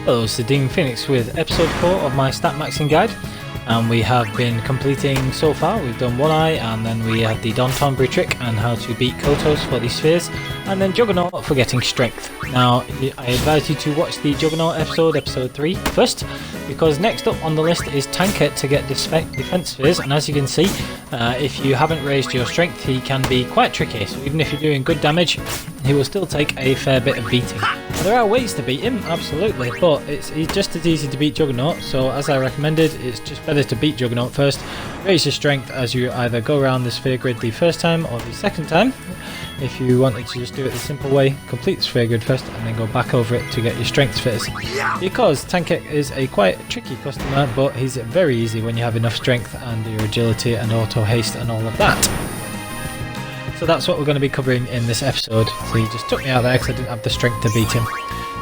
Hello, it's the Demon Phoenix with episode 4 of my stat maxing guide, and we have been completing so far. We've done One Eye, and then we have the Don Tombury trick and how to beat Kotos for the spheres, and then Juggernaut for getting strength. Now, I advise you to watch the Juggernaut episode 3 first, because next up on the list is Tanket to get defense spheres, and as you can see, if you haven't raised your strength, he can be quite tricky. So even if you're doing good damage, he will still take a fair bit of beating. Now, there are ways to beat him, absolutely, but he's just as easy to beat Juggernaut, so as I recommended, it's just better to beat Juggernaut first, raise your strength as you either go around the sphere grid the first time or the second time. If you wanted to just do it the simple way, complete the sphere grid first and then go back over it to get your strength spheres. Because Tanket is a quite tricky customer, but he's very easy when you have enough strength and your agility and auto-haste and all of that. So that's what we're going to be covering in this episode. So he just took me out there because I didn't have the strength to beat him.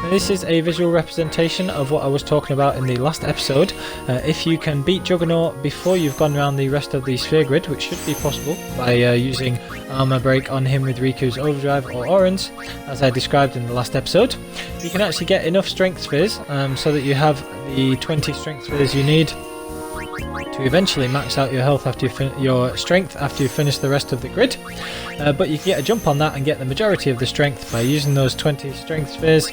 Now, this is a visual representation of what I was talking about in the last episode. If you can beat Juggernaut before you've gone around the rest of the sphere grid, which should be possible by using armor break on him with Riku's overdrive or Oran's, as I described in the last episode, you can actually get enough strength spheres so that you have the 20 strength spheres you need to eventually max out your health after your strength after you finish the rest of the grid. But you can get a jump on that and get the majority of the strength by using those 20 strength spheres,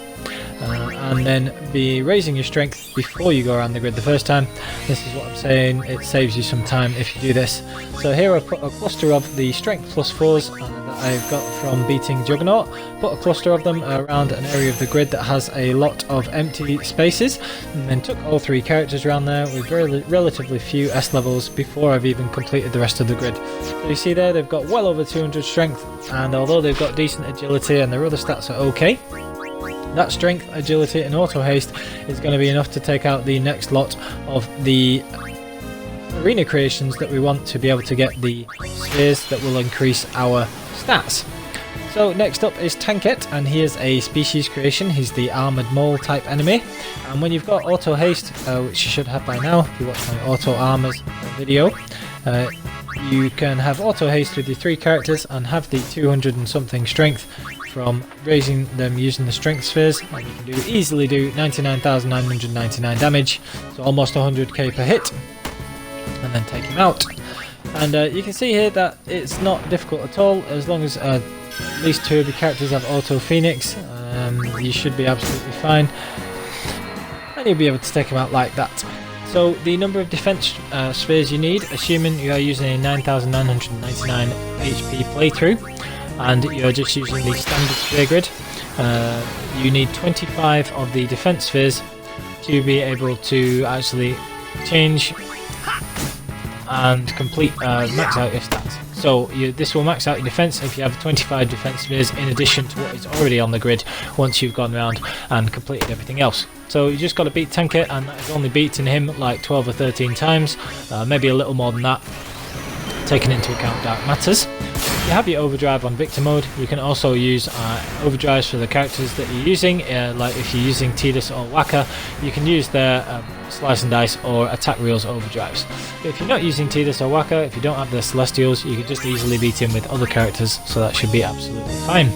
and then be raising your strength before you go around the grid the first time. This is what I'm saying, it saves you some time if you do this. So here I've put a cluster of the strength plus 4s that I've got from beating Juggernaut, put a cluster of them around an area of the grid that has a lot of empty spaces, and then took all 3 characters around there with relatively few S levels before I've even completed the rest of the grid. So you see there, they've got well over 200 strength, and although they've got decent agility and their other stats are okay, that strength, agility and auto-haste is going to be enough to take out the next lot of the arena creations that we want to be able to get the spheres that will increase our stats. So next up is Tanket, and he is a species creation. He's the Armoured Mole type enemy, and when you've got auto-haste, which you should have by now if you watch my auto-armors video, you can have auto-haste with your 3 characters and have the 200 and something strength from raising them using the strength spheres, and you can easily do 99,999 damage, so almost 100k per hit, and then take him out. And you can see here that it's not difficult at all, as long as at least 2 of the characters have Auto Phoenix. You should be absolutely fine, and you'll be able to take him out like that. So the number of defense spheres you need, assuming you are using a 9,999 HP playthrough, and you're just using the standard sphere grid, you need 25 of the defense spheres to be able to actually change and complete max out your stats. So this will max out your defense if you have 25 defense spheres in addition to what is already on the grid once you've gone around and completed everything else. So you just got to beat Tanket, and that is only beating him like 12 or 13 times, maybe a little more than that, taking into account Dark Matters. If you have your overdrive on victor mode, you can also use overdrives for the characters that you're using, like if you're using Tidus or Waka, you can use their Slice and Dice or Attack Reels overdrives. But if you're not using Tidus or Waka, if you don't have the Celestials, you can just easily beat him with other characters, so that should be absolutely fine.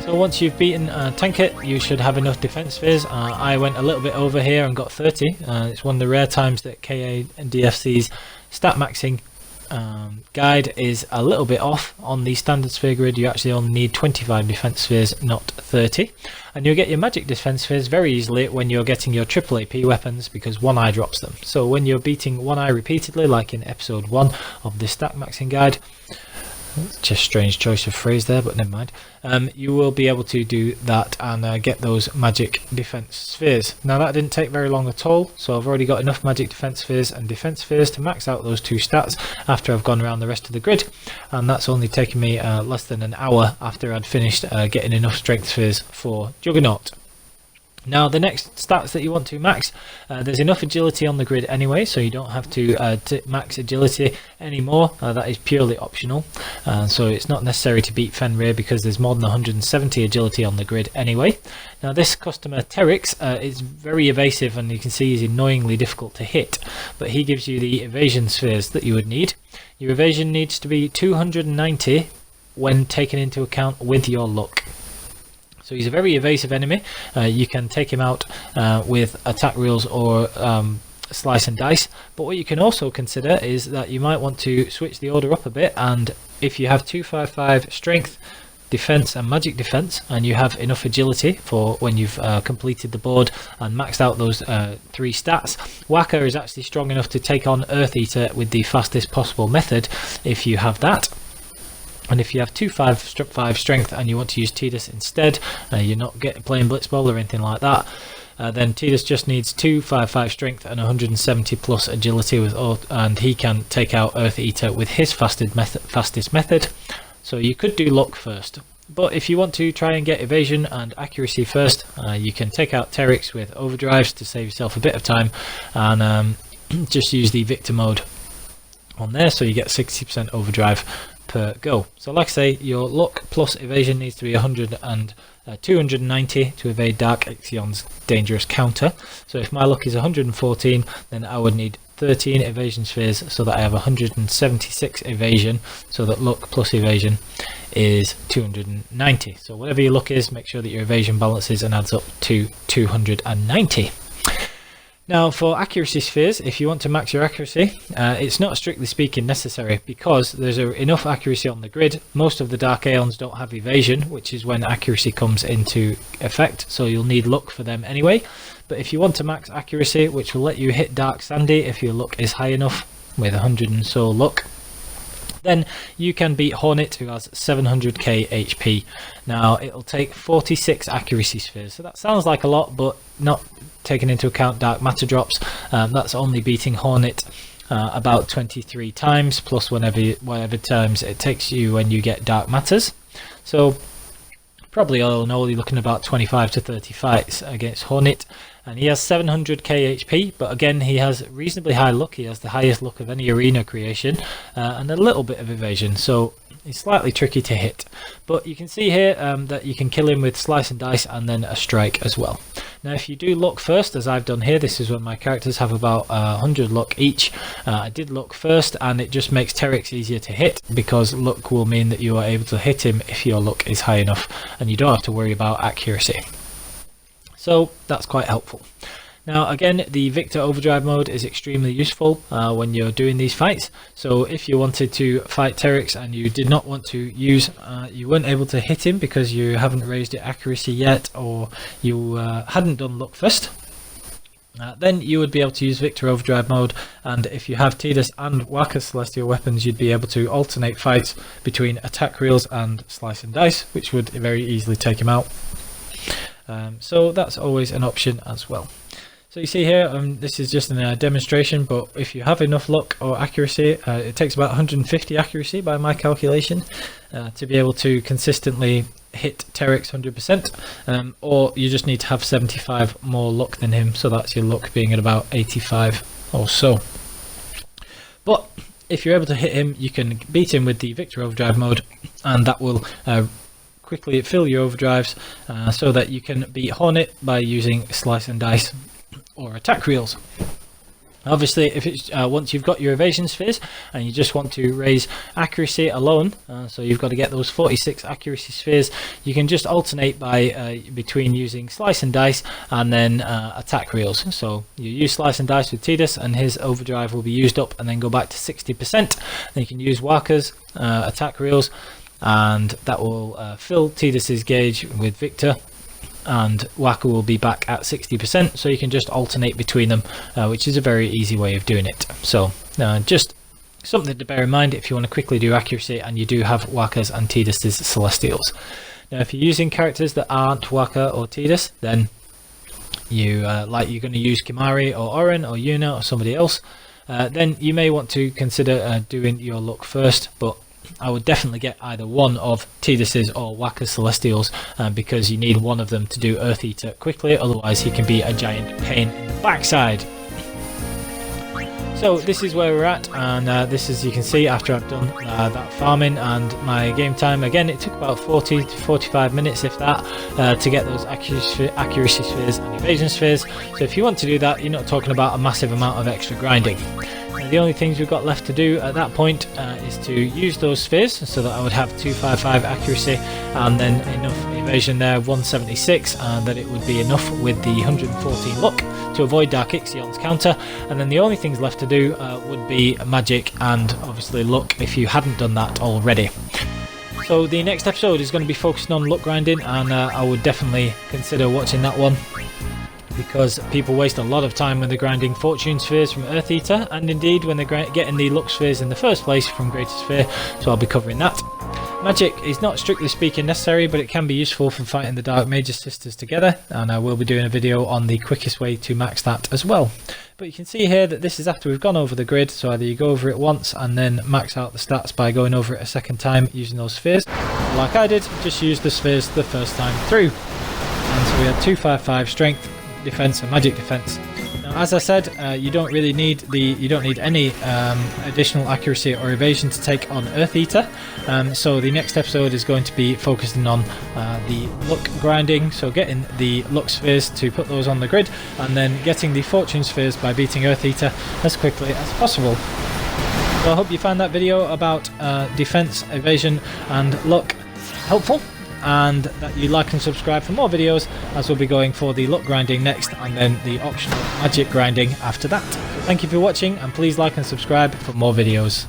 So once you've beaten Tanket, you should have enough defense spheres. I went a little bit over here and got 30. It's one of the rare times that KA and DFC's stat maxing guide is a little bit off. On the standard sphere grid, you actually only need 25 defense spheres, not 30, and you'll get your magic defense spheres very easily when you're getting your triple AP weapons, because One Eye drops them. So when you're beating One Eye repeatedly, like in episode 1 of the stat maxing guide, just strange choice of phrase there, but never mind, you will be able to do that and get those magic defense spheres. Now that didn't take very long at all, so I've already got enough magic defense spheres and defense spheres to max out those 2 stats after I've gone around the rest of the grid, and that's only taken me less than an hour after I'd finished getting enough strength spheres for Juggernaut. Now the next stats that you want to max, there's enough agility on the grid anyway, so you don't have to max agility anymore. That is purely optional, so it's not necessary to beat Fenrir because there's more than 170 agility on the grid anyway. Now this customer Terix is very evasive, and you can see he's annoyingly difficult to hit, but he gives you the evasion spheres that you would need. Your evasion needs to be 290 when taken into account with your luck. So he's a very evasive enemy. You can take him out with attack reels or slice and dice, but what you can also consider is that you might want to switch the order up a bit, and if you have 255 strength, defense and magic defense, and you have enough agility for when you've completed the board and maxed out those 3 stats, Waka is actually strong enough to take on Earth Eater with the fastest possible method if you have that. And if you have 255 strength and you want to use Tidus instead, you're not playing Blitzball or anything like that, then Tidus just needs 255 strength and 170 plus agility and he can take out Earth Eater with his fastest method. So you could do luck first, but if you want to try and get evasion and accuracy first, you can take out Teryx with overdrives to save yourself a bit of time, and just use the victor mode on there, so you get 60% overdrive per go. So like I say, your luck plus evasion needs to be 100 and 290 to evade Dark Aeons dangerous counter. So if my luck is 114, then I would need 13 evasion spheres so that I have 176 evasion, so that luck plus evasion is 290. So whatever your luck is, make sure that your evasion balances and adds up to 290. Now for accuracy spheres, if you want to max your accuracy, it's not strictly speaking necessary because there's enough accuracy on the grid. Most of the Dark Aeons don't have evasion, which is when accuracy comes into effect, so you'll need luck for them anyway. But if you want to max accuracy, which will let you hit Dark Sandy if your luck is high enough with 100 and so luck, then you can beat Hornet, who has 700k HP. Now it'll take 46 accuracy spheres, so that sounds like a lot, but not taking into account dark matter drops. That's only beating Hornet about 23 times, plus whatever times it takes you when you get dark matters. So probably all in all you're looking about 25 to 30 fights against Hornet, and he has 700k HP, but again he has reasonably high luck. He has the highest luck of any arena creation, and a little bit of evasion, so he's slightly tricky to hit. But you can see here that you can kill him with slice and dice and then a strike as well. Now if you do luck first, as I've done here, this is when my characters have about 100 luck each. I did luck first, and it just makes Teryx easier to hit because luck will mean that you are able to hit him if your luck is high enough, and you don't have to worry about accuracy. So that's quite helpful. Now again, the Victor Overdrive mode is extremely useful when you're doing these fights. So if you wanted to fight Teryx and you did not want to use, you weren't able to hit him because you haven't raised your accuracy yet, or you hadn't done luck first, then you would be able to use Victor Overdrive mode, and if you have Tidus and Waka's celestial weapons, you'd be able to alternate fights between attack reels and slice and dice, which would very easily take him out. So that's always an option as well. So you see here, this is just a demonstration, but if you have enough luck or accuracy, it takes about 150 accuracy by my calculation to be able to consistently hit Teryx 100%, or you just need to have 75 more luck than him, so that's your luck being at about 85 or so. But if you're able to hit him, you can beat him with the Victor Overdrive mode, and that will quickly fill your overdrives so that you can beat Hornet by using slice and dice or attack reels. Obviously, if it's once you've got your evasion spheres and you just want to raise accuracy alone, so you've got to get those 46 accuracy spheres, you can just alternate by between using slice and dice and then attack reels. So you use slice and dice with Tidus and his overdrive will be used up and then go back to 60%. Then you can use Waka's attack reels, and that will fill Tidus's gauge with Victor, and Waka will be back at 60%, so you can just alternate between them, which is a very easy way of doing it. So just something to bear in mind if you want to quickly do accuracy and you do have Waka's and Tidus's celestials. Now if you're using characters that aren't Waka or Tidus, then you're going to use Kimari or Oren or Yuna or somebody else, then you may want to consider doing your luck first, but I would definitely get either one of Tidus's or Waka's celestials, because you need one of them to do Earth Eater quickly, otherwise he can be a giant pain in the backside. So this is where we're at, and this, as you can see, after I've done that farming and my game time, again it took about 40 to 45 minutes if that to get those accuracy spheres and evasion spheres. So if you want to do that, you're not talking about a massive amount of extra grinding. The only things we've got left to do at that point is to use those spheres, so that I would have 255 accuracy and then enough evasion there, 176, and that it would be enough with the 114 luck to avoid Dark Aeons counter, and then the only things left to do would be magic and obviously luck if you hadn't done that already. So the next episode is going to be focusing on luck grinding, and I would definitely consider watching that one, because people waste a lot of time when they're grinding Fortune Spheres from Earth Eater, and indeed when they're getting the Luck Spheres in the first place from Greater Sphere, so I'll be covering that. Magic is not strictly speaking necessary, but it can be useful for fighting the Dark Major Sisters together, and I will be doing a video on the quickest way to max that as well. But you can see here that this is after we've gone over the grid, so either you go over it once and then max out the stats by going over it a second time using those spheres, or like I did, just use the spheres the first time through. And so we had 255 strength, defense and magic defense. Now, as I said, you don't need any additional accuracy or evasion to take on Earth Eater. So the next episode is going to be focusing on the luck grinding, so getting the luck spheres to put those on the grid, and then getting the fortune spheres by beating Earth Eater as quickly as possible. So I hope you found that video about defense, evasion and luck helpful, and that you like and subscribe for more videos, as we'll be going for the luck grinding next and then the optional magic grinding after that. So thank you for watching, and please like and subscribe for more videos.